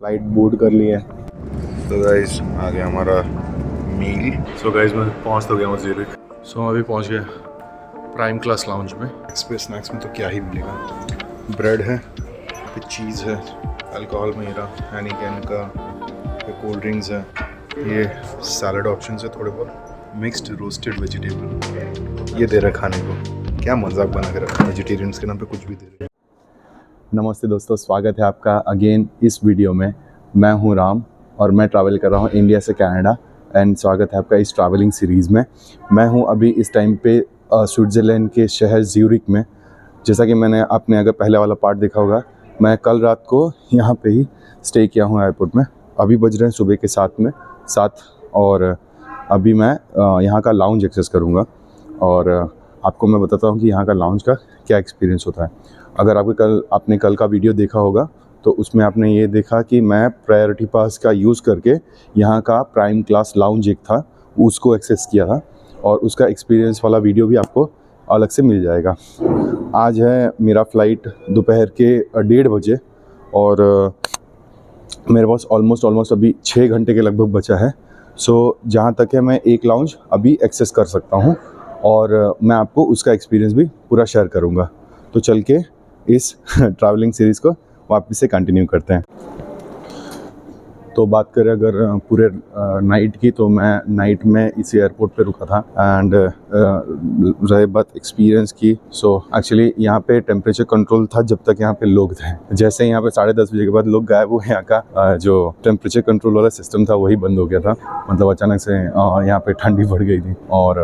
Flight board कर ली है। तो गाइस आ गया हमारा मील। सो गाइस मैं पहुंच तो गया हूँ ज़्यूरिख। सो अभी पहुंच गया प्राइम क्लास लाउंज में। स्नैक्स में तो क्या ही मिलेगा, ब्रेड है, फिर चीज़ है, अल्कोहल मेरा हैनिकन का, फिर कोल्ड ड्रिंक्स है, ये सैलड ऑप्शन है, थोड़े बहुत मिक्स्ड रोस्टेड वेजिटेबल ये दे रहा है खाने को। क्या मजाक बना के रखा है, वेजिटेरियंस के नाम पे कुछ भी दे रहे हैं। नमस्ते दोस्तों, स्वागत है आपका अगेन इस वीडियो में। मैं हूं राम और मैं ट्रैवल कर रहा हूं इंडिया से कनाडा एंड स्वागत है आपका इस ट्रैवलिंग सीरीज़ में। मैं हूं अभी इस टाइम पे स्विट्ज़रलैंड के शहर ज़्यूरिख में। जैसा कि मैंने आपने अगर पहले वाला पार्ट देखा होगा, मैं कल रात को यहाँ पे ही स्टे किया हूँ एयरपोर्ट में। अभी बज रहे हैं सुबह के 7 और अभी मैं यहाँ का लाउंज एक्सेस करूँगा और आपको मैं बताता हूँ कि यहाँ का लाउंज का क्या एक्सपीरियंस होता है। अगर आपने कल का वीडियो देखा होगा तो उसमें आपने ये देखा कि मैं प्रायोरिटी पास का यूज़ करके यहाँ का प्राइम क्लास लाउंज एक था उसको एक्सेस किया था और उसका एक्सपीरियंस वाला वीडियो भी आपको अलग से मिल जाएगा। आज है मेरा फ़्लाइट दोपहर के 1:30 बजे और मेरे पास ऑलमोस्ट अभी 6 घंटे के लगभग बचा है। सो जहाँ तक है मैं एक लाउंज अभी एक्सेस कर सकता हूँ और मैं आपको उसका एक्सपीरियंस भी पूरा शेयर करूँगा। तो चल के इस ट्रैवलिंग सीरीज़ को वापस से कंटिन्यू करते हैं। तो बात करें अगर पूरे नाइट की, तो मैं नाइट में इसी एयरपोर्ट पे रुका था एंड रहे बात एक्सपीरियंस की। सो एक्चुअली यहाँ पे टेम्परेचर कंट्रोल था जब तक यहाँ पे लोग थे। जैसे यहाँ पे 10:30 बजे के बाद लोग गायब हुए, यहाँ का जो टेम्परेचर कंट्रोल वाला सिस्टम था वही बंद हो गया था। मतलब अचानक से यहाँ पे ठंडी बढ़ गई थी और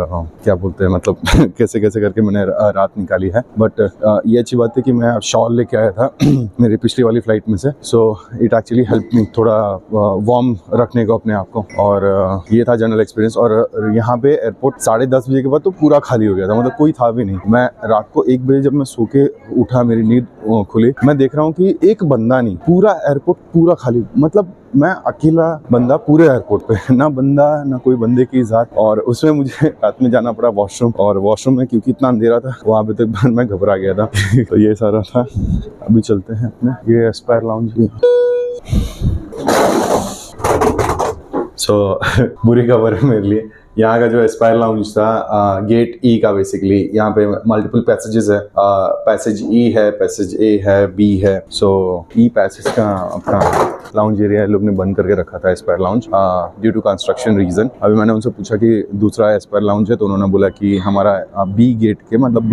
क्या बोलते हैं, मतलब कैसे कैसे करके मैंने रात निकाली है। बट ये अच्छी बात है कि मैं शॉल लेके आया था मेरी पिछली वाली फ्लाइट में से। So it actually help me थोड़ा वार्म रखने को अपने आप को। और ये था जनरल एक्सपीरियंस। और यहाँ पे एयरपोर्ट 10:30 बजे के बाद तो पूरा खाली हो गया था, मतलब कोई था भी नहीं। मैं रात को 1 बजे जब मैं सो के उठा, मेरी नींद खुली, मैं देख रहा हूँ कि एक बंदा नहीं, पूरा एयरपोर्ट पूरा खाली। मतलब मैं अकेला बंदा पूरे एयरपोर्ट पे, ना बंदा ना कोई बंदे की जात। और उसमें मुझे रात में जाना पड़ा वॉशरूम, और वॉशरूम में क्योंकि इतना अंधेरा था वहाँ पे तक मैं घबरा गया था तो ये सारा था। अभी चलते हैं अपने ये एस्पायर लाउंज। बुरी खबर है मेरे लिए, यहाँ का जो एस्पायर लाउंज था गेट ई का, बेसिकली यहाँ पे मल्टीपल पैसेजेस है। पैसेज ई है, पैसेज ए है, बी है। सो ई पैसेज का अपना लाउंज एरिया लोग ने बंद करके रखा था, Aspire lounge, due to construction reason. अभी मैंने उनसे पूछा कि दूसरा एस्पायर लाउंज है, तो उन्होंने बोला कि हमारा बी गेट के, मतलब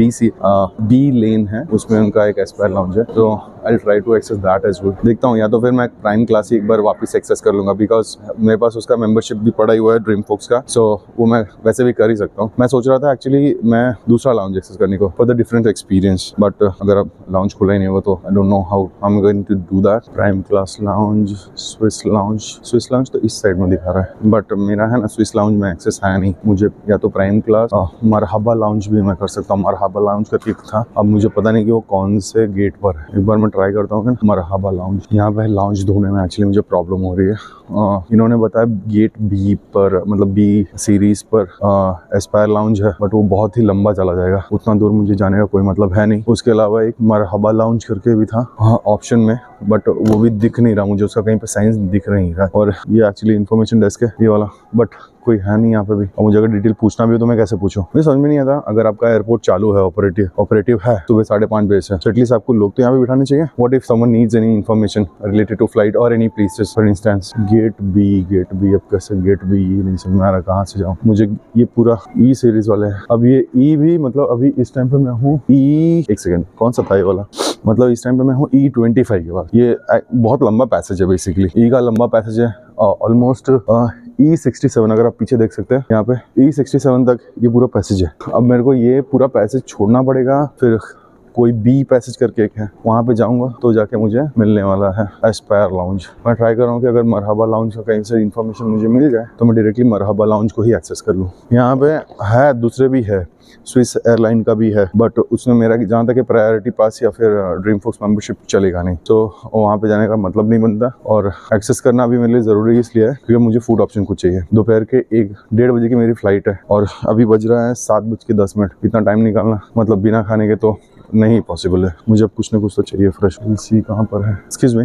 बी लेन है, उसमें उनका एक एस्पायर लाउंज है। तो I try to access that as well. देखता हूँ, या तो फिर मैं प्राइम क्लास ही एक बार वापस एक्सेस कर लूँगा, बिकॉज मेरे पास उसका मेंबरशिप भी पड़ा ही हुआ है ड्रीम फोक्स का। सो वो मैं वैसे भी कर ही सकता हूँ। मैं सोच रहा था एक्चुअली मैं दूसरा लाउंज एक्सेस करने को for the different experience, but अगर अब लाउंज खुला ही नहीं हुआ तो I don't know how I am going to do that. Prime class lounge, Swiss lounge तो इस साइड में दिखा रहा है, बट मेरा है ना स्विस लाउंज में एक्सेस है नहीं। मुझे या तो प्राइम क्लास, मरहबा लाउंज भी मैं कर सकता हूँ। मरहबा लाउंज करके था, अब मुझे पता नहीं कि वो कौन से गेट पर है। एक बार मैं ट्राई करता हूँ कि मरहबा लाउंज। यहाँ पे लाउंज ढूंढने में एक्चुअली मुझे प्रॉब्लम हो रही है। इन्होंने बताया गेट बी पर, मतलब बी सीरीज पर एस्पायर लाउंज है, बट वो बहुत ही लंबा चला जाएगा, उतना दूर मुझे जाने का कोई मतलब है नहीं। उसके अलावा एक मरहबा लाउंज करके भी था ऑप्शन में, बट वो भी दिख नहीं रहा मुझे, उसका कहीं पे साइंस दिख नहीं रहा। और ये एक्चुअली इन्फॉर्मेशन डेस्क है ये वाला, बट कोई है नहीं यहाँ पे भी। और मुझे अगर डिटेल पूछना भी हो तो मैं कैसे पूछूं, मुझे समझ में नहीं आता। अगर आपका एयरपोर्ट चालू है, ऑपरेटिव है सुबह 5:30 बजे से, तो एटलीस्ट आपको लोग तो यहाँ पे बिठाने चाहिए। What if someone needs any information related to flight और any places, for instance gate B. अब कैसे गेट बी, ये नहीं समझ में आ रहा कहाँ से जाऊँ। मुझे ये पूरा ई सीरीज वाले है। अब ये ई भी, मतलब अभी इस टाइम पे मैं हूँ ई, एक सेकेंड, कौन सा था ये वाला, मतलब इस टाइम पे मैं हूँ E25 के बाद। ये बहुत लंबा पैसेज है, बेसिकली ई का लंबा पैसेज है, ऑलमोस्ट E67, अगर आप पीछे देख सकते हैं यहाँ पे E67 तक ये पूरा पैसेज है। अब मेरे को ये पूरा पैसेज छोड़ना पड़ेगा, फिर कोई बी पैसेज करके एक है, वहाँ पे जाऊँगा तो जाके मुझे मिलने वाला है एस्पायर लाउंज। मैं ट्राई कर रहा हूँ कि अगर मरहबा लाउंज का कहीं से इन्फॉर्मेशन मुझे मिल जाए तो मैं डायरेक्टली मरहबा लाउंज को ही एक्सेस कर लूँ। यहाँ पे है, दूसरे भी है, स्विस एयरलाइन का भी है, बट उसमें मेरा जहाँ तक प्रायोरिटी पास या फिर ड्रीम फोक्स मेंबरशिप चलेगा नहीं, तो वहाँ पे जाने का मतलब नहीं बनता। और एक्सेस करना भी मेरे लिए ज़रूरी इसलिए है क्योंकि मुझे फूड ऑप्शन कुछ चाहिए। दोपहर के 1-1:30 बजे की मेरी फ़्लाइट है और अभी बज रहा है 7:10। इतना टाइम निकालना मतलब बिना खाने के तो नहीं पॉसिबल है। मुझे अब कुछ ना कुछ तो चाहिए फ्रेश। सी कहाँ पर है, excuse me,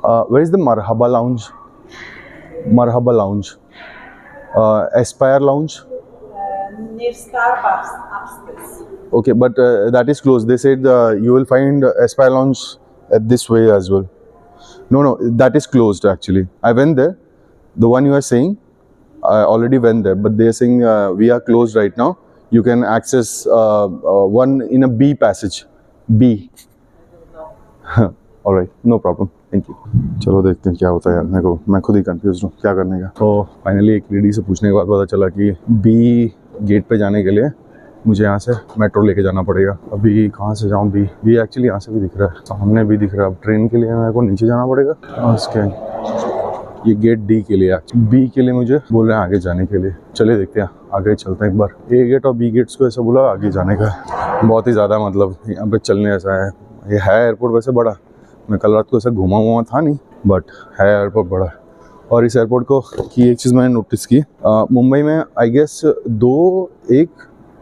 Where is the Marhaba Lounge? Marhaba Lounge. Aspire Lounge. Near Starbucks upstairs. Okay, but that is closed. They said you will find Aspire Lounge at this way as well. No, that is closed actually. I went there. The one you are saying, I already went there, but they are saying we are closed right now. You can access one in a B passage. B. All right, no problem. Thank you. चलो देखते हैं क्या होता है यार। मेरे को मैं खुद ही कंफ्यूज हूँ क्या करने का। तो फाइनली एक लेडी से पूछने के बाद पता चला कि बी गेट पे जाने के लिए मुझे यहाँ से मेट्रो लेके जाना पड़ेगा। अभी कहाँ से जाऊँ? बी एक्चुअली यहाँ से भी दिख रहा है, सामने भी दिख रहा है। अब ट्रेन के लिए मेरे को नीचे जाना पड़ेगा। उसके ये गेट डी के लिए, बी के लिए मुझे बोल रहे हैं आगे जाने के लिए। चलिए देखते हैं, आगे चलते हैं एक बार। ए गेट और बी गेट्स को ऐसा बोला आगे जाने का। बहुत ही ज़्यादा मतलब यहाँ पे चलने ऐसा है। ये है एयरपोर्ट वैसे बड़ा, मैं कल रात को ऐसा घुमा हुआ था नहीं, बट है एयरपोर्ट बड़ा। और इस एयरपोर्ट को की एक चीज़ मैंने नोटिस की, मुंबई में आई गेस दो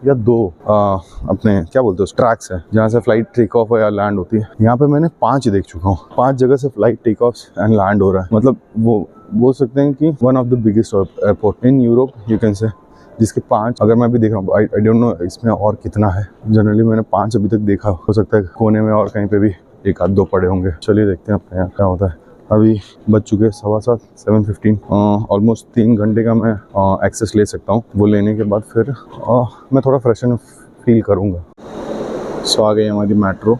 अपने क्या बोलते हैं ट्रैक्स है जहाँ से फ्लाइट टेक ऑफ या लैंड होती है। यहाँ पे मैंने 5 देख चुका हूँ। 5 जगह से flight take off and land हो रहा है। मतलब वो बोल सकते हैं कि one of the biggest airport in Europe you can say, जिसके 5 अगर मैं भी देख रहा हूँ। आई डोंट नो इसमें और कितना है। जनरली मैंने 5 अभी तक देखा, हो सकता है कोने में और कहीं पे भी 1-2 पड़े होंगे। चलिए देखते हैं अपने यहाँ क्या होता है। अभी बज चुके 7:15 7:15। ऑलमोस्ट 3 घंटे का मैं एक्सेस ले सकता हूँ। वो लेने के बाद फिर मैं थोड़ा फ्रेश एंड फील करूँगा। सो आ गई हमारी मेट्रो,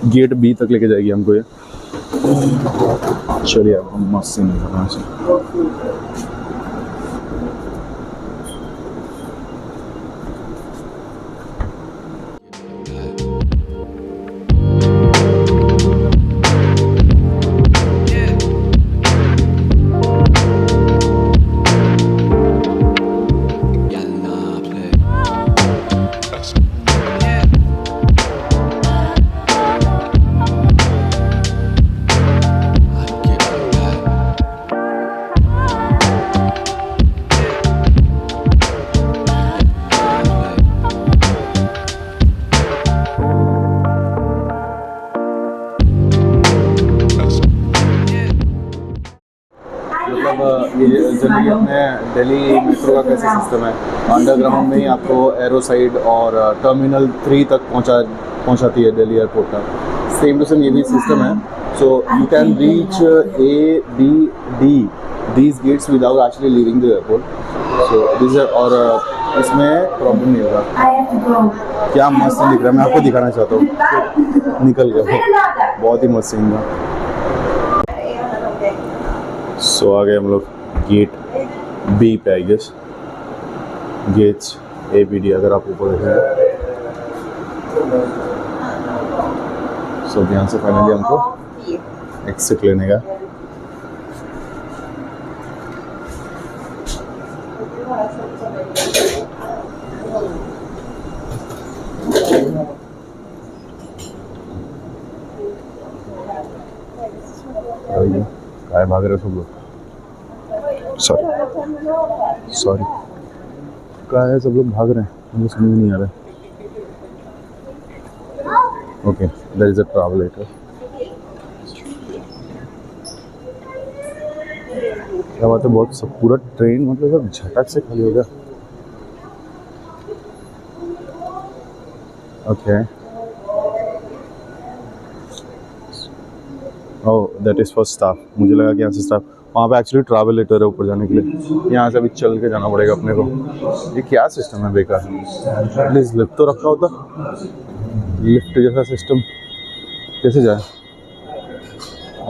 गेट बी तक लेके जाएगी हमको ये। चलिए अब हम मस्त से निकलना है। मतलब ये जनरली अपने दिल्ली मेट्रो का कैसा सिस्टम है, अंडरग्राउंड में ही आपको एरो साइड और टर्मिनल 3 तक पहुंचाती है दिल्ली एयरपोर्ट का। सेम टू सेम ये भी सिस्टम है। So you can reach A, B, D these gates without actually leaving the airport. So this is और इसमें प्रॉब्लम नहीं होगा। क्या मस्त दिख रहा है, मैं आपको दिखाना चाहता हूँ। निकल गया, बहुत ही मस्त सीन था। सो आ गए हम लोग गेट बी पे। I guess gates A, B, D अगर आप ऊपर देखेंगे। सो यहाँ से फाइनली हमको एक्सिट लेने का। काय भाग रहे सब लोग? सॉरी काय है, सब लोग भाग रहे हैं, मुझे समझ नहीं आ रहा है। Okay, there is a traveller. क्या बात है, बहुत सब पूरा ट्रेन मतलब सब झटक से खाली हो गया। Okay, oh that is for staff. मुझे लगा कि यहाँ से स्टाफ, वहाँ पे एक्चुअली ट्रैवल लेटर है ऊपर जाने के लिए। यहाँ से अभी चल के जाना पड़ेगा अपने को। ये क्या सिस्टम है बेकार। एटलीस्ट लिफ्ट तो रखा होता, लिफ्ट जैसा सिस्टम। कैसे जाए?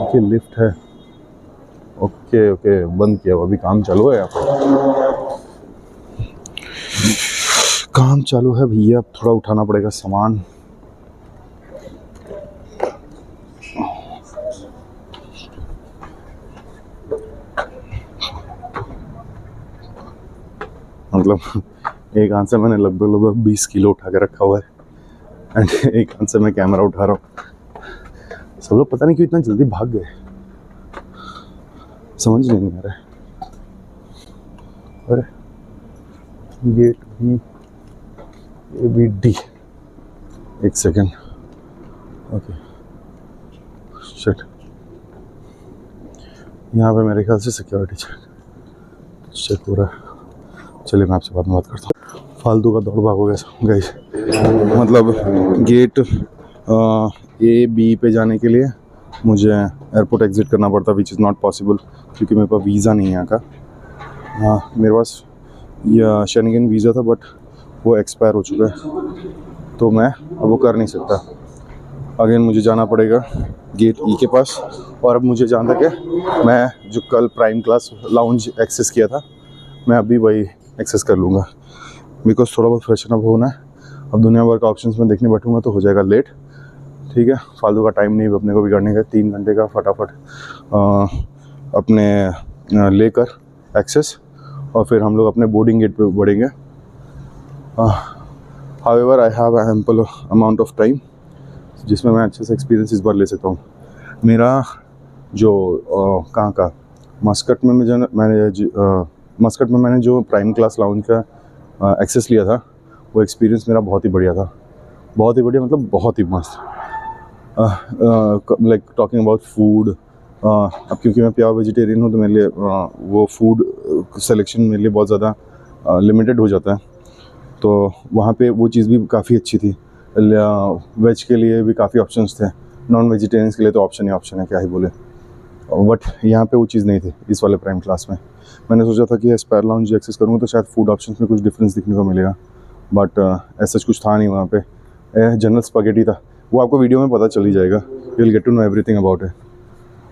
ओके लिफ्ट है। ओके ओके, बंद किया, अभी काम चालू है यहाँ पर। काम चालू है भैया, अब थोड़ा उठाना पड़ेगा सामान। मतलब एक हाथ से मैंने लगभग 20 किलो उठा के रखा हुआ है एंड एक हाथ से मैं कैमरा उठा रहा हूँ। सब लोग पता नहीं क्यों इतना जल्दी भाग गए, समझ नहीं आ रहा है। अरे गेट भी A, B, D, एक सेकेंड। ओके शिट, यहाँ पे मेरे ख्याल से सिक्योरिटी चेक हो रहा है। चलिए मैं आपसे बाद में बात करता हूँ। फालतू का दौड़ भाग हो गया गाइस, मतलब गेट ए बी पे जाने के लिए मुझे एयरपोर्ट एग्ज़िट करना पड़ता, विच इज़ नॉट पॉसिबल क्योंकि मेरे पास वीज़ा नहीं है यहाँ का। हाँ, मेरे पास या शेंगेन वीज़ा था बट वो एक्सपायर हो चुका है, तो मैं अब वो कर नहीं सकता। अगेन मुझे जाना पड़ेगा गेट ई के पास, और अब मुझे जहाँ तक है, मैं जो कल प्राइम क्लास लाउंज एक्सेस किया था, मैं अभी वही एक्सेस कर लूँगा बिकॉज थोड़ा बहुत फ्रेशन अप होना है। अब दुनिया भर का ऑप्शंस में देखने बैठूँगा तो हो जाएगा लेट। ठीक है, फालतू का टाइम नहीं अपने को बिगाड़ने का। 3 घंटे का फटाफट अपने लेकर एक्सेस, और फिर हम लोग अपने बोर्डिंग गेट पे बढ़ेंगे। However I have ample amount of time जिसमें मैं अच्छे से एक्सपीरियंस इस बार ले सकता हूँ। मेरा जो कहाँ का मस्कट में मस्कट में मैंने जो प्राइम क्लास लाउंज का एक्सेस लिया था, वो एक्सपीरियंस मेरा बहुत ही बढ़िया था। बहुत ही बढ़िया मतलब बहुत ही मस्त। लाइक टॉकिंग अबाउट फूड, अब क्योंकि मैं प्योर वेजिटेरियन हूँ तो मेरे लिए वो फूड सिलेक्शन मेरे लिए बहुत ज़्यादा लिमिटेड हो जाता है। तो वहाँ पे वो चीज़ भी काफ़ी अच्छी थी। वेज के लिए भी काफ़ी ऑप्शंस थे, नॉन वेजिटेरियंस के लिए तो ऑप्शन ही ऑप्शन है, क्या ही बोले। बट यहाँ पे वो चीज़ नहीं थी इस वाले प्राइम क्लास में। मैंने सोचा था कि एस्पायर लाउंज एक्सेस करूँगा तो शायद फूड ऑप्शंस में कुछ डिफरेंस दिखने को मिलेगा, बट ऐसा कुछ था नहीं वहाँ पे। जनरल स्पैगेटी था, वो आपको वीडियो में पता चल ही जाएगा, you will get to know everything about it.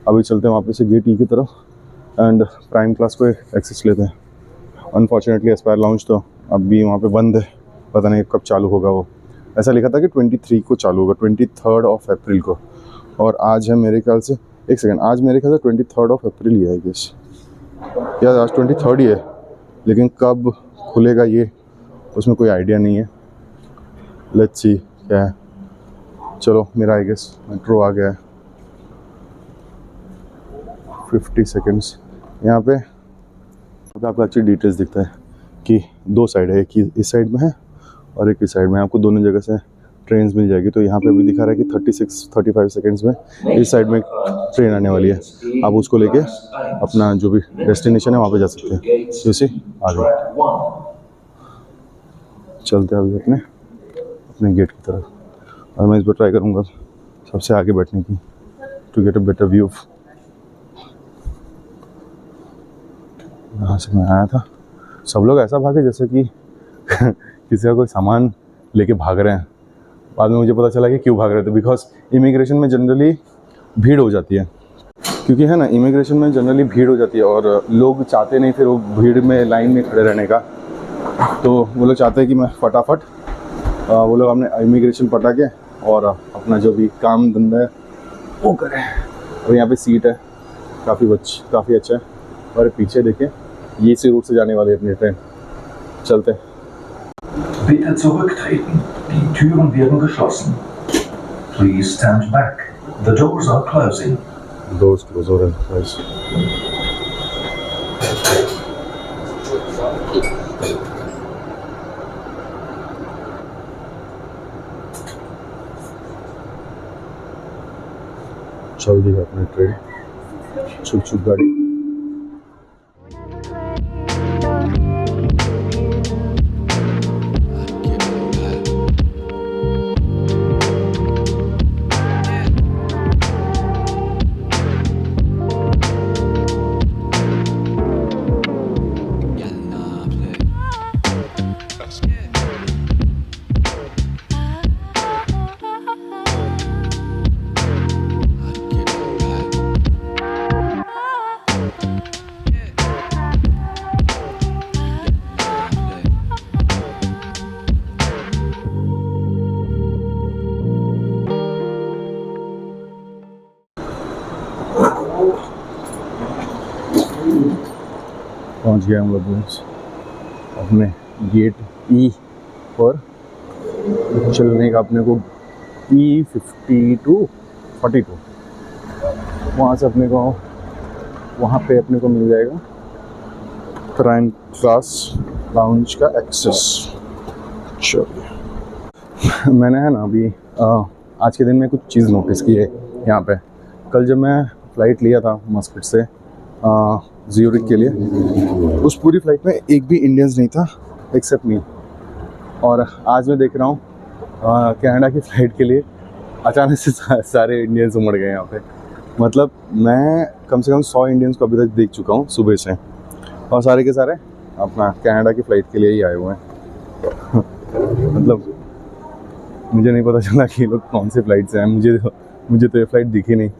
अभी चलते हैं वापस से गेट ई की तरफ एंड प्राइम क्लास को एक्सेस लेते हैं। अनफॉर्चुनेटली एस्पायर लाउंज तो अभी वहाँ पे बंद है, पता नहीं कब चालू होगा। वो ऐसा लिखा था कि 23 को चालू होगा, 23 ऑफ अप्रैल को, और आज है मेरे ख्याल से, एक सेकेंड, आज मेरे ख्याल से 23 ऑफ अप्रैल ही है आई गेस, या आज 23 ही है, लेकिन कब खुलेगा ये उसमें कोई आइडिया नहीं है। लेट्स सी क्या है। चलो मेरा आई गेस मेट्रो आ गया है। 50 सेकेंड्स यहाँ पे आपको अच्छी डिटेल्स दिखता है कि 2 साइड है, एक इस साइड में है और एक इस साइड में। आपको दोनों जगह से ट्रेन मिल जाएगी। तो यहाँ पे भी दिखा रहा है कि 36-35 सेकेंड्स में इस साइड में ट्रेन आने वाली है। आप उसको लेके अपना जो भी डेस्टिनेशन है वहाँ पे जा सकते हैं। जैसे आ गए, चलते हैं अभी अपने गेट की तरफ, और मैं इस बार ट्राई करूँगा सबसे आगे बैठने की, to get a better view. यहाँ से मैं आया था, सब लोग ऐसा भागे जैसे कि किसी का कोई सामान लेके भाग रहे हैं। बाद में मुझे पता चला कि क्यों भाग रहे थे, बिकॉज इमिग्रेशन में जनरली भीड़ हो जाती है, क्योंकि है ना, इमिग्रेशन में जनरली भीड़ हो जाती है और लोग चाहते नहीं फिर वो भीड़ में लाइन में खड़े रहने का। तो वो लोग चाहते हैं कि मैं फटाफट वो लोग अपने इमिग्रेशन पटा के और अपना जो भी काम धंधा है वो करें। और यहाँ पे सीट है, काफ़ी अच्छा है। और पीछे देखें, ये इसी रूट से जाने वाली है अपनी ट्रेन। चलते हैं। Bitte zurücktreten. Die Türen werden geschlossen. Please stand back. The doors are closing. Doors close हो रहे हैं guys। चल दी अपनी ट्रेन, छुक गाड़ी। पहुंच गए हम लोग अपने गेट ई पर। चलने का अपने को E52-42, वहाँ से अपने को वहाँ पे अपने को मिल जाएगा प्राइम क्लास लाउंज का एक्सेस। चलिए, मैंने है ना अभी आज के दिन में कुछ चीज़ नोटिस की है यहाँ पे। कल जब मैं फ़्लाइट लिया था मस्कट से ज्यूरिक के लिए। उस पूरी फ़्लाइट में एक भी इंडियंस नहीं था एक्सेप्ट मी। और आज मैं देख रहा हूँ कनाडा की फ़्लाइट के लिए अचानक से सारे इंडियंस उमड़ गए यहाँ पे। मतलब मैं कम से कम 100 इंडियंस को अभी तक देख चुका हूँ सुबह से, और सारे के सारे अपना कनाडा की फ़्लाइट के लिए ही आए हुए हैं। मतलब मुझे नहीं पता चला कि ये लोग कौन से फ़्लाइट से हैं। मुझे तो ये फ़्लाइट दिखी नहीं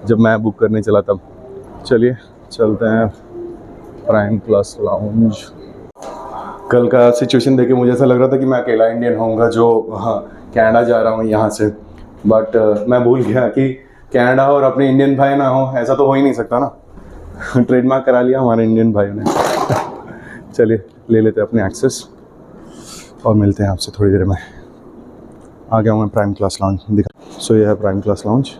जब मैं बुक करने चला तब। चलिए चलते हैं प्राइम क्लास लाउंज। कल का सिचुएशन देख के मुझे ऐसा लग रहा था कि मैं अकेला इंडियन होऊंगा जो कनाडा जा रहा हूँ यहाँ से, बट मैं भूल गया कि कनाडा और अपने इंडियन भाई ना हो, ऐसा तो हो ही नहीं सकता ना। ट्रेडमार्क करा लिया हमारे इंडियन भाइयों ने। चलिए ले लेते हैं अपने एक्सेस और मिलते हैं आपसे थोड़ी देर में। आ गया हूँ मैं प्राइम क्लास लाउंज दिखा। सो ये है प्राइम क्लास लाउंज।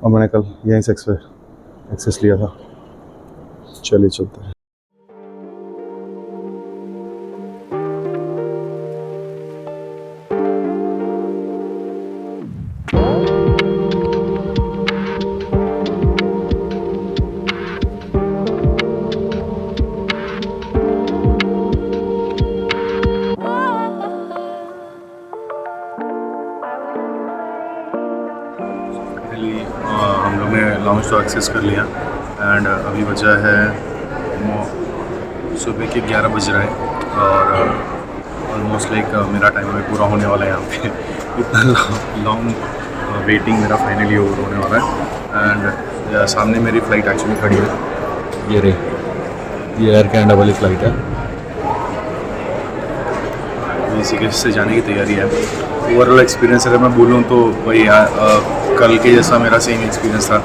और मैंने कल यहीं से एक्सेस लिया था। चलिए चलते हैं। हम लोग ने लाउंज तो एक्सेस कर लिया एंड अभी बजा है सुबह के 11 बज रहे हैं और ऑलमोस्ट लाइक मेरा टाइम अभी पूरा होने वाला है यहाँ पे। इतना लॉन्ग वेटिंग मेरा फाइनली ओवर होने वाला है। एंड सामने मेरी फ़्लाइट एक्चुअली खड़ी है, ये रही, ये एयर कनाडा वाली फ़्लाइट है। इसी के से जाने की तैयारी है। ओवरऑल एक्सपीरियंस अगर मैं बोलूँ तो वही कल के जैसा मेरा सेम एक्सपीरियंस था।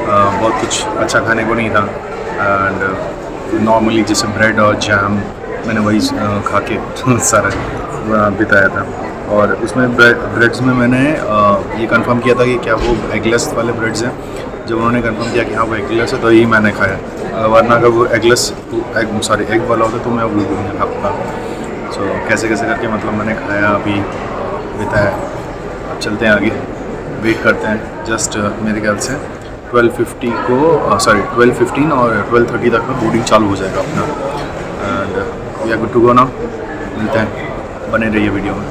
बहुत कुछ अच्छा खाने को नहीं था एंड नॉर्मली जैसे ब्रेड और जैम मैंने वही खा के सारा बिताया था। और उसमें ब्रेड्स में मैंने ये कंफर्म किया था कि क्या वो एगलेस वाले ब्रेड्स हैं। जब उन्होंने कंफर्म किया कि हाँ वो एगलेस है तो यही मैंने खाया, वरना अगर वो एग वाला होता तो मैं वो नहीं खाता। सो कैसे कैसे करके मतलब मैंने खाया, अभी बिताया। अब चलते हैं आगे, वेट करते हैं। जस्ट मेरे ख्याल से 12:15 और 12:30 तक में बोर्डिंग चालू हो जाएगा अपना। And we are good to go now. मिलते हैं, बने रहिए वीडियो में।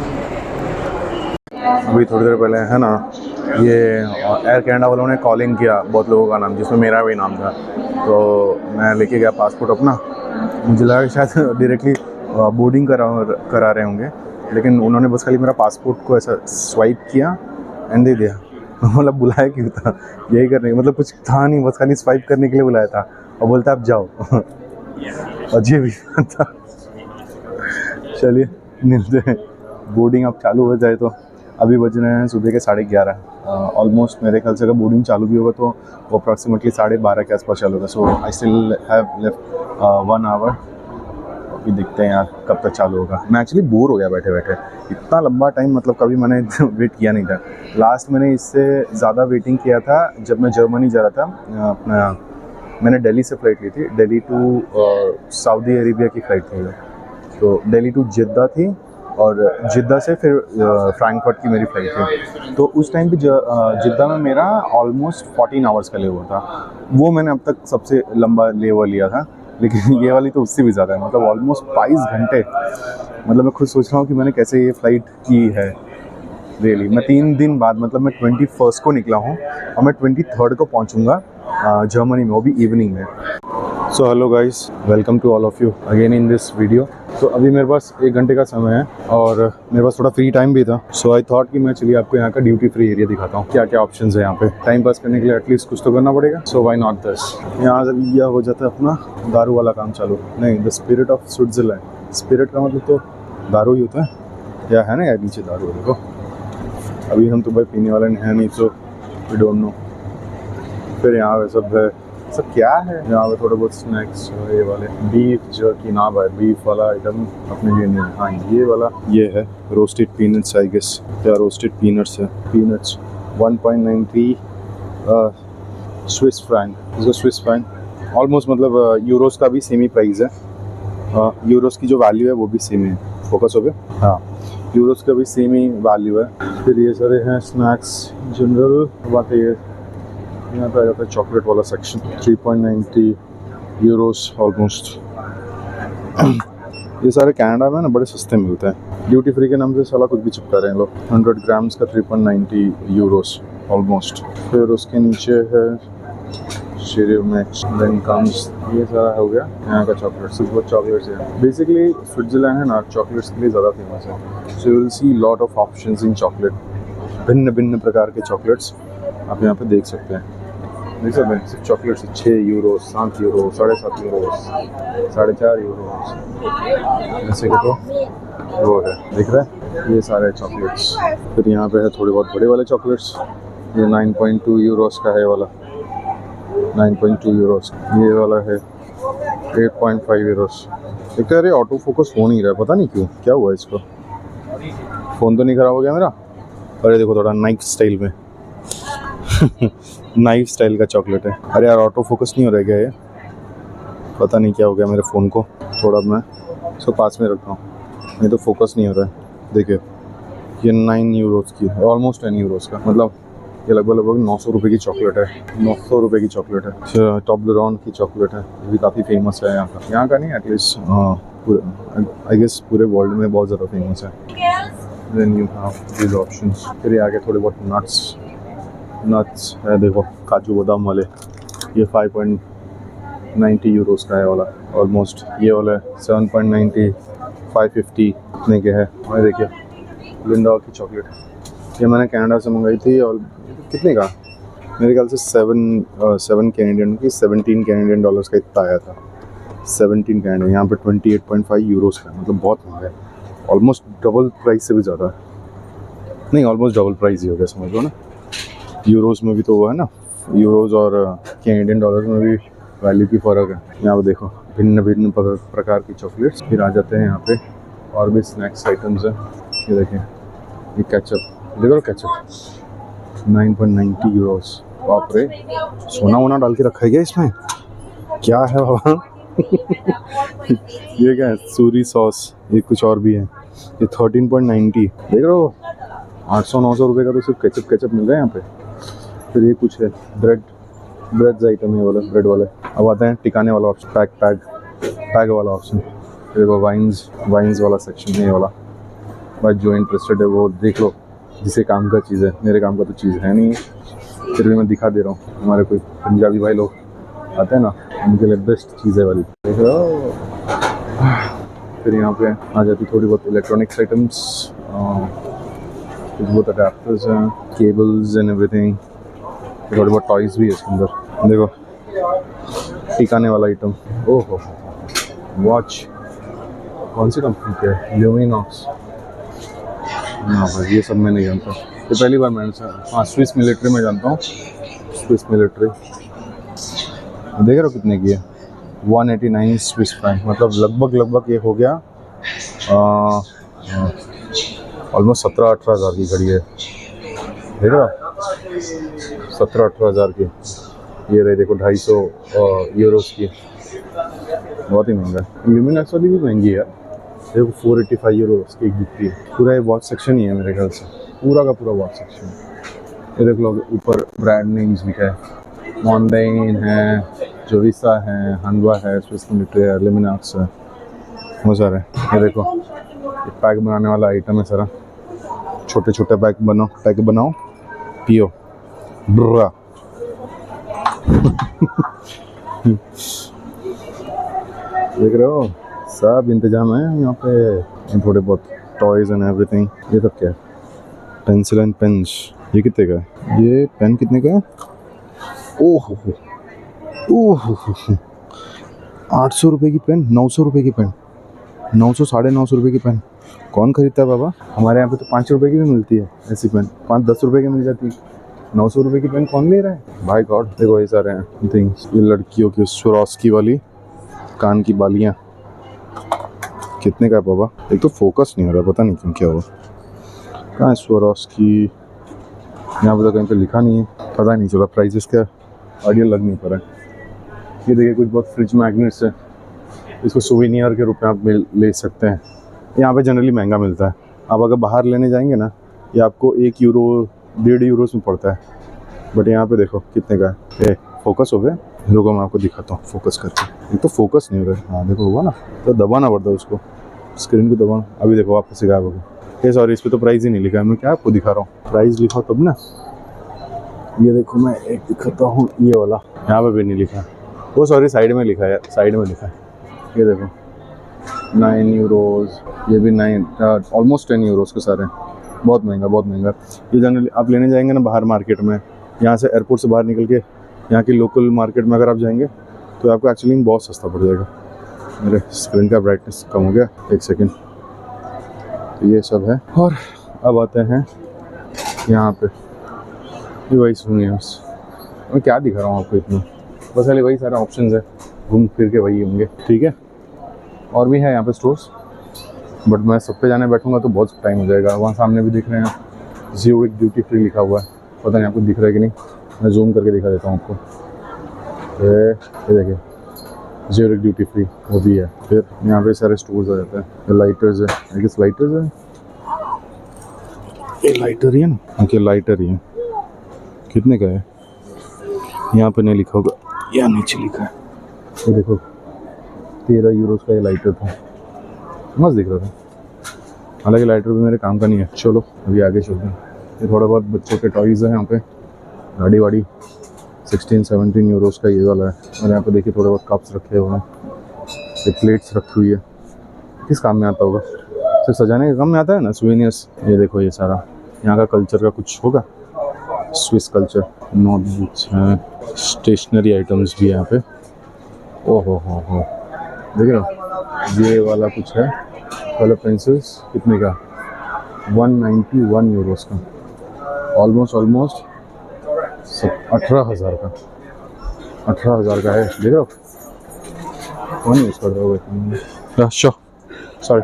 अभी थोड़ी देर पहले है ना ये एयर कनाडा वालों ने कॉलिंग किया बहुत लोगों का नाम, जिसमें मेरा भी नाम था। तो मैं लेके गया पासपोर्ट अपना। मुझे लगा कि शायद डायरेक्टली बोर्डिंग करा रहे होंगे, लेकिन उन्होंने बस खाली मेरा पासपोर्ट को ऐसा स्वाइप किया एंड दे दिया। मतलब बुलाया क्यों था यही करने, मतलब कुछ था नहीं, बस खाली स्वाइप करने के लिए बुलाया था और बोलता आप जाओ। अजीब ही था। चलिए मिलते हैं, बोर्डिंग अब चालू हो जाए तो। अभी बज रहे हैं सुबह के 11:30। ऑलमोस्ट मेरे ख्याल से अगर बोर्डिंग चालू भी होगा तो वो अप्रॉक्सीमेटली 12:30 के आसपास चालू होगा। So I still have left 1 hour. अभी देखते हैं यार कब तक चालू होगा। मैं एक्चुअली बोर हो गया बैठे बैठे। इतना लंबा टाइम मतलब कभी मैंने वेट किया नहीं था। लास्ट मैंने इससे ज़्यादा वेटिंग किया था जब मैं जर्मनी जा रहा था। अपना मैंने दिल्ली से फ़्लाइट ली थी, दिल्ली टू सऊदी अरेबिया की फ़्लाइट थी। तो दिल्ली टू जिद्दा थी और जिद्दा से फिर फ्रैंकफर्ट की मेरी फ़्लाइट थी। तो उस टाइम पे जिद्दा में मेरा ऑलमोस्ट 14 आवर्स का ले हुआ था। वो मैंने अब तक सबसे लंबा ले हुआ लिया था, लेकिन ये वाली तो उससे भी ज़्यादा है, मतलब ऑलमोस्ट 22 घंटे। मतलब मैं खुद सोच रहा हूँ कि मैंने कैसे ये फ़्लाइट की है रियली। मैं 3 दिन बाद, मतलब मैं 21 को निकला हूँ और मैं 23 को पहुँचूँगा जर्मनी में, वो भी इवनिंग में। So hello guys, welcome to all of you again in this video. तो अभी मेरे पास 1 घंटे का समय है और मेरे पास थोड़ा फ्री टाइम भी था। सो आई थॉट कि मैं चलिए आपको यहाँ का ड्यूटी फ्री एरिया दिखाता हूँ, क्या क्या ऑप्शंस है यहाँ पे। टाइम पास करने के लिए एटलीस्ट कुछ तो करना पड़ेगा, सो व्हाई नॉट दिस। यहाँ से यह हो जाता है अपना दारू वाला काम चालू। नहीं, the spirit of Switzerland. Spirit का मतलब तो दारू ही होता है, या है ना यार नीचे दारू देखो। अभी हम तो भाई पीने वाले हैं नहीं, तो वी डोंट नो। फिर यहाँ पे सब है, सब क्या है यहाँ पे, थोड़े बहुत स्नैक्स ये वाले। बीफ जर्की ना भाई, बीफ वाला आइटम अपने लिए नहीं है। हाँ ये वाला ये है रोस्टेड पीनट्स आई गेस, या रोस्टेड पीनट्स है। Peanuts 1.93 Swiss franc. इसको स्विस फ्रैंक ऑलमोस्ट मतलब यूरोस का भी सेम ही प्राइस है। यूरोस की जो वैल्यू है वो भी सेम है। फोकस हो गया, हाँ। यूरोस का भी सेम ही वैल्यू है। फिर ये सारे हैं स्नैक्स जनरल। बात है ये यहाँ पे आ जाता है चॉकलेट वाला सेक्शन। 3.90 Euros almost. ये सारे कनाडा में ना बड़े सस्ते मिलते हैं। ड्यूटी फ्री के नाम से साला कुछ भी चिपका रहे हैं लोग। 100 ग्राम्स का 3.90 यूरोस ऑलमोस्ट। फिर उसके नीचे है शेरियो मैक्स, देन कम्स ये सारा हो गया यहाँ का चॉकलेट। सिर्फ वो चॉकलेट्स है। बेसिकली स्विट्जरलैंड है ना चॉकलेट्स के लिए ज़्यादा फेमस है। So you will see lot of options in chocolate. भिन्न भिन्न प्रकार के चॉकलेट्स आप यहाँ पे देख सकते हैं। देख सकते हैं सिर्फ chocolates 6 euro, 7 euro, 7.5 euro, 4.5 euro. जैसे कि तो वो है दिख रहा है ये सारे चॉकलेट्स। फिर यहाँ पे है थोड़े बहुत बड़े वाले चॉकलेट्स। ये 9.2 यूरोस का है वाला, 9.2 यूरोस। ये वाला है 8.5 यूरोस। एक तो यार ऑटो फोकस हो नहीं रहा है, पता नहीं क्यों, क्या हुआ इसको। फ़ोन तो नहीं ख़राब हो गया मेरा। अरे देखो थोड़ा नाइफ स्टाइल में नाइफ स्टाइल का चॉकलेट है। अरे यार ऑटो फोकस नहीं हो रहा है क्या ये, पता नहीं क्या हो गया मेरे फ़ोन को। थोड़ा मैं इसको पास में रखता हूँ, नहीं तो फोकस नहीं हो रहा है। देखिए ये 9 यूरोस की, ऑलमोस्ट 10 यूरोस का, मतलब ये लगभग 900 रुपये की चॉकलेट है। 900 रुपये की चॉकलेट है। टॉब्लरॉन की चॉकलेट है, ये भी काफ़ी फेमस है यहाँ का नहीं, एटलीस्ट आई गेस पूरे वर्ल्ड में बहुत ज़्यादा फेमस है। Then you have this options. फिर ये आगे थोड़े बहुत नट्स है, देखो काजू बादाम वाले। ये 5.90 यूरोस का है वाला ऑलमोस्ट। ये वाला 7.90, 550 इतने के है। और देखिए लिंडा की चॉकलेट, ये मैंने कनाडा से मंगाई थी और कितने का, मेरे ख्याल से 7 कैनेडियन की 17 कैनेडियन डॉलर्स का इतना आया था। 17 कैनेडियन, यहाँ पे 28.5 यूरोस का, मतलब बहुत महंगा है। ऑलमोस्ट डबल प्राइस से भी ज़्यादा है। नहीं ऑलमोस्ट डबल प्राइस ही हो गया समझ लो ना। यूरोस में भी तो वो है ना, यूरोस और कैनेडियन डॉलर्स में भी वैल्यू की फ़र्क है। यहाँ पे देखो भिन्न भिन्न प्रकार की चॉकलेट्स। फिर आ जाते हैं यहाँ पे और भी स्नैक्स आइटम्स हैं। ये देखें ये केचप, देखो केचप 9.90 यूरोस। बाप रे, सोना वोना डाल के रखा है क्या इसमें, क्या है बाबा ये क्या है, सूरी सॉस, ये कुछ और भी है। ये 13.90, देख रहे हो 800-900 रुपये का तो सिर्फ केचप मिल रहा है यहाँ पे। फिर ये कुछ है ब्रेड आइटम है वाला, ब्रेड वाला। अब आते हैं टिकाने वाला ऑप्शन, पैक वाला ऑप्शन। फिर वो वाइन्स वाला सेक्शन है ये वाला। बस जो इंटरेस्टेड है वो देख लो, जिसे काम का चीज़ है। मेरे काम का तो चीज़ है नहीं, फिर भी मैं दिखा दे रहा हूँ। हमारे कोई पंजाबी भाई लोग आते हैं ना, उनके लिए बेस्ट चीज़ है वाली, देख रहे हो। फिर यहाँ पे आ जाती थोड़ी बहुत इलेक्ट्रॉनिक्स आइटम्स, कुछ बहुत अडेप्टर्स हैं, केबल्स एंड एवरीथिंग। थोड़ी बहुत टॉयज़ भी है इसके अंदर। देखो टिकाने वाला आइटम, ओहो वॉच, कौन सी कंपनी की है, ल्यूमिनॉक्स। हाँ भाई ये सब मैं नहीं जानता, ये पहली बार मैंने सुना। हाँ स्विस मिलिट्री में जानता हूँ, स्विस मिलिट्री। देख रहे हो कितने की है, 189 स्विस फ्रैंक, मतलब लगभग ये हो गया ऑलमोस्ट 17-18 हज़ार की घड़ी है। देख रहे हो 17-18 हज़ार की। ये रही देखो 250 यूरोस की, बहुत ही महंगा है। ल्यूमिनॉक्स वाली भी महंगी है, देखो 485 यूरोस की एक बिकती है। पूरा ये वॉच सेक्शन ही है मेरे ख्याल से, पूरा का पूरा वॉच सेक्शन। ये देख लो ऊपर ब्रांड नेम्स लिखा है, मॉन्डेन है, जोविसा है, हनवा है, स्विस मिलिट्री है, ल्यूमिनॉक्स है, बहुत सारे। ये देखो ये पैक बनाने वाला आइटम है सारा, छोटे छोटे पैक बनाओ पियो ब्रा देख रहे हो सब इंतजाम है यहाँ पे। थोड़े बहुत टॉयज एंड एवरीथिंग। ये सब क्या है, पेंसिल एंड पेन्स। ये कितने का है, ये पेन कितने का है, ओह 800 रुपये की पेन, 900 रुपये की पेन, 900-950 रुपये की पेन कौन खरीदता है बाबा। हमारे यहाँ पे तो 5 रुपये की भी मिलती है ऐसी पेन, 5-10 रुपये की मिल जाती है। 900 रुपये की पेन कौन ले रहा है भाई गॉड। देखो ये सारे हैं थिंग्स। ये लड़कियों की स्वरोस्की वाली कान की बालियाँ, कितने का है बाबा। एक तो फोकस नहीं हो रहा, पता नहीं क्यों, क्या हुआ, कहाँ है स्वरोस्की। यहाँ पर तो कहीं पे लिखा नहीं है, पता नहीं चला प्राइजेस का आइडिया लग नहीं पा रहा है। ये देखिए कुछ बहुत फ्रिज मैग्नेट्स है, इसको सुवेनियर के रूप में आप ले सकते हैं। यहाँ पे जनरली महंगा मिलता है, आप अगर बाहर लेने जाएंगे ना, ये आपको 1 यूरो 1.5 यूरोस में पड़ता है, बट यहाँ पे देखो कितने का है। फोकस हो गया, रुको मैं आपको दिखाता हूँ फोकस करके। ये तो फोकस नहीं हो रहा है, हाँ देखो हुआ ना, तो दबाना पड़ता है उसको, स्क्रीन को दबाना। अभी देखो वापस से गायब हो गया। ये सॉरी, इस पर तो प्राइस ही नहीं लिखा है, मैं क्या आपको दिखा रहा हूँ, प्राइस लिखा तब ना। ये देखो मैं एक दिखाता हूँ, ये वाला यहाँ पे भी नहीं लिखा है, वो सॉरी साइड में लिखा है यार, साइड में लिखा है। ये देखो 9 यूरोज़, ये भी 9 ऑलमोस्ट 10 यूरोज़ के सारे, बहुत महंगा बहुत महंगा। ये जनरली आप लेने जाएंगे ना बाहर मार्केट में, यहाँ से एयरपोर्ट से बाहर निकल के यहाँ की लोकल मार्केट में अगर आप जाएंगे तो आपको एक्चुअली बहुत सस्ता पड़ जाएगा। मेरे स्क्रीन का ब्राइटनेस कम हो गया, एक सेकेंड। तो ये सब है, और अब आते हैं यहाँ पे, ये वही सुनिए बस, मैं क्या दिखा रहा हूँ आपको इतना, बस खाली वही सारे ऑप्शंस है, घूम फिर के वही होंगे, ठीक है। और भी है यहाँ पे स्टोर्स, बट मैं सब पे जाने बैठूंगा तो बहुत टाइम हो जाएगा। वहाँ सामने भी दिख रहे हैं ज़्यूरिक ड्यूटी फ्री लिखा हुआ है, पता नहीं आपको दिख रहा है कि नहीं, मैं जूम करके दिखा देता हूँ आपको। ये देखिए ज़्यूरिक ड्यूटी फ्री वो भी है। फिर यहाँ पे सारे स्टोर्स आ जाते हैं, लाइटर्स है, आई गेस लाइटर्स है, ये लाइटर ही है ना, ओके लाइटर ही है। कितने का है यहाँ पे नहीं लिखा होगा, या नीचे लिखा है, ये देखो 13 यूरोज़ का ये लाइटर था, मस्त दिख रहा था। हालांकि लाइटर भी मेरे काम का नहीं है। चलो अभी आगे चलते हैं। ये थोड़ा बहुत बच्चों के टॉयज़ हैं यहाँ पे, गाड़ी वाड़ी 16-17 यूरोज़ का ये वाला है। और यहाँ पे देखिए थोड़े बहुत कप्स रखे हुए हैं, ये प्लेट्स रखी हुई है, किस काम में आता होगा, सिर्फ सजाने के काम में आता है ना, सुवेनियर्स। ये देखो ये सारा यहाँ का कल्चर का कुछ होगा, स्विस कल्चर। नोटबुक्स हैं, स्टेशनरी आइटम्स भी है यहाँ पे। ओहो हो देख रहे हो, ये वाला कुछ है, कलर पेंसिल्स, कितने का, 191 यूरोज़ का, ऑलमोस्ट 18,000 का, 18,000 का है, देख रहे हो। कौन यूज़ कर रहा होगा, सॉरी।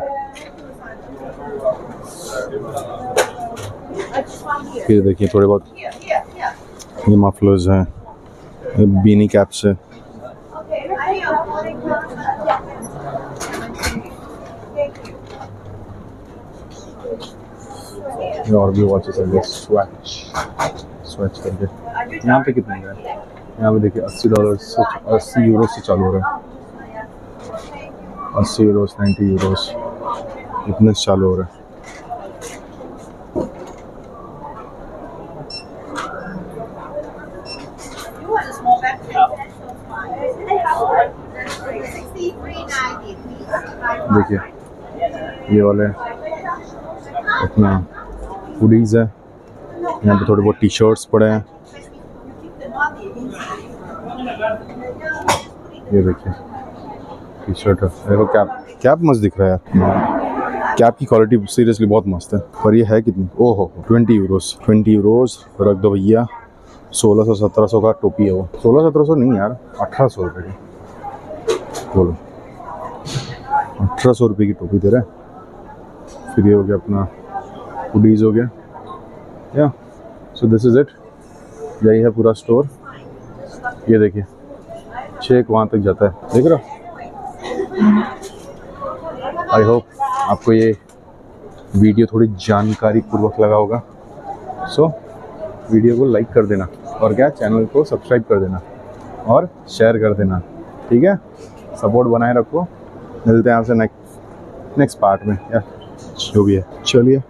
ये देखिए थोड़े बहुत ये मफलर्स हैं, ये बीनी कैप्स है। और भी वॉचेस है, स्वैच करके। यहाँ पे कितने का है, यहाँ पे देखिए $80 से 80 यूरो से चालू हो रहा है, 80 यूरोज़ 90 यूरोज़ इतने से चालू हो रहा है। देखिए ये वाले अपना हुडीज़ है, यहाँ पे थोड़े बहुत टी शर्ट्स पड़े हैं। ये देखिए टी शर्ट है, देखो कैप मस्त दिख रहा है यार, कैप की क्वालिटी सीरियसली बहुत मस्त है। पर ये है कितनी, ओहो 20 यूरोज़ रख दो भैया। 1600-1700 का टोपी है वो, 1600-1700 नहीं यार, 1800 रुपये की, बोलो 1800 रुपये की टोपी दे रहा है। फिर ये हो गया अपना हुडीज़ हो गया, या सो दिस इज़ इट, यही है पूरा स्टोर। ये देखिए छेक वहाँ तक जाता है, देख रहे हो। आई होप आपको ये वीडियो थोड़ी जानकारी पूर्वक लगा होगा। सो वीडियो को लाइक कर देना, और क्या चैनल को सब्सक्राइब कर देना और शेयर कर देना, ठीक है। सपोर्ट बनाए रखो, मिलते हैं आपसे नेक्स्ट पार्ट में, या जो भी है। चलिए।